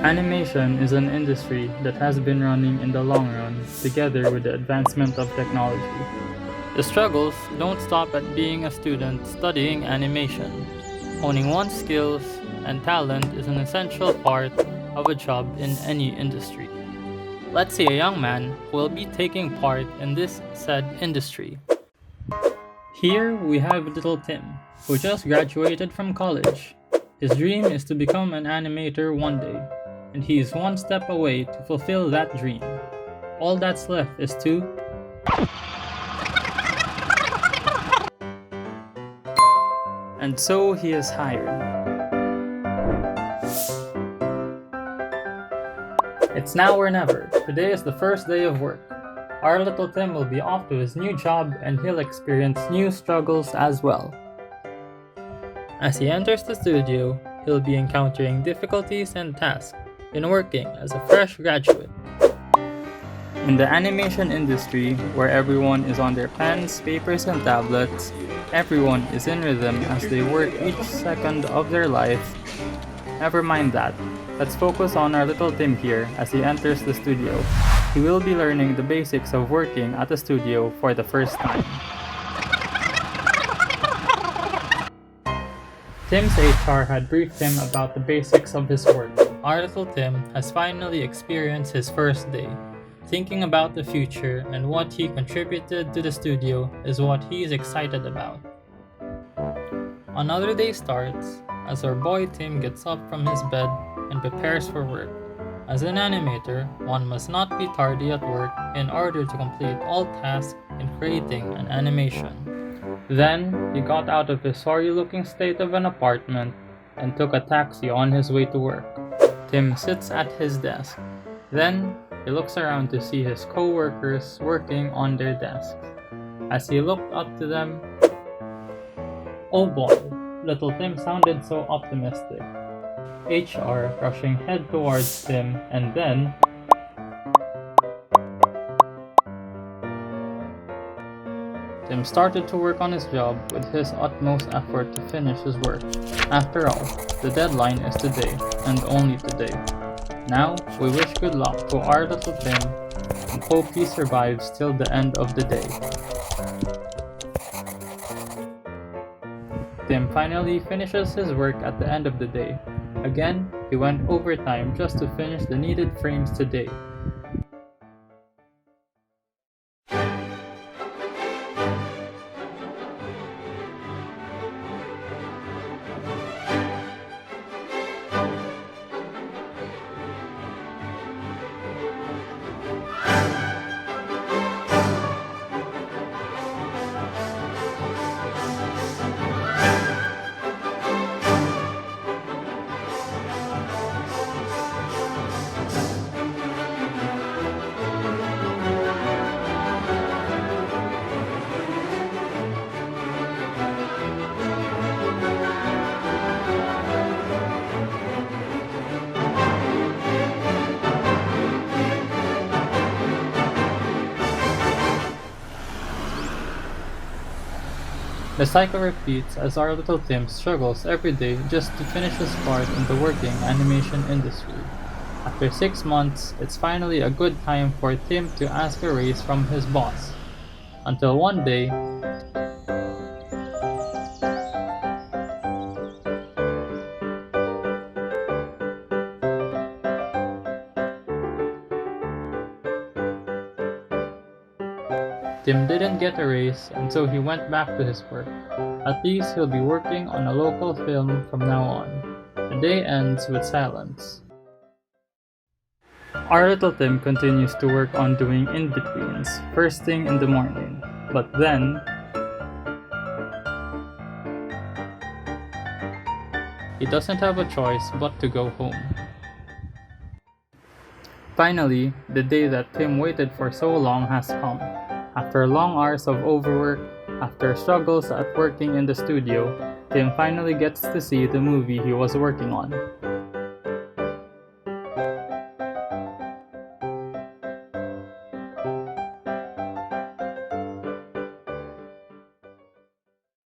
Animation is an industry that has been running in the long run together with the advancement of technology. The struggles don't stop at being a student studying animation. Owning one's skills and talent is an essential part of a job in any industry. Let's see a young man who will be taking part in this said industry. Here we have little Tim, who just graduated from college. His dream is to become an animator one day, and he is one step away to fulfill that dream. All that's left is to and so he is hired. It's now or never. Today is the first day of work. Our little Tim will be off to his new job and he'll experience new struggles as well. As he enters the studio, he'll be encountering difficulties and tasks in working as a fresh graduate. In the animation industry, where everyone is on their pens, papers, and tablets, everyone is in rhythm as they work each second of their life. Never mind that. Let's focus on our little Tim here as he enters the studio. He will be learning the basics of working at a studio for the first time. Tim's HR had briefed him about the basics of his work. Our little Tim has finally experienced his first day. Thinking about the future and what he contributed to the studio is what he is excited about. Another day starts as our boy Tim gets up from his bed and prepares for work. As an animator, one must not be tardy at work in order to complete all tasks in creating an animation. Then, he got out of his sorry-looking state of an apartment and took a taxi on his way to work. Tim sits at his desk. Then, he looks around to see his co-workers working on their desks. As he looked up to them, oh boy, little Tim sounded so optimistic. HR rushing head towards Tim and then Tim started to work on his job with his utmost effort to finish his work. After all, the deadline is today, and only today. Now, we wish good luck to our little Tim and hope he survives till the end of the day. Tim finally finishes his work at the end of the day. Again, he went overtime just to finish the needed frames today. The cycle repeats as our little Tim struggles every day just to finish his part in the working animation industry. After 6 months, it's finally a good time for Tim to ask a raise from his boss. Until one day, Tim didn't get a raise, and so he went back to his work. At least he'll be working on a local film from now on. The day ends with silence. Our little Tim continues to work on doing in-betweens, first thing in the morning. But then, he doesn't have a choice but to go home. Finally, the day that Tim waited for so long has come. After long hours of overwork, after struggles at working in the studio, Tim finally gets to see the movie he was working on.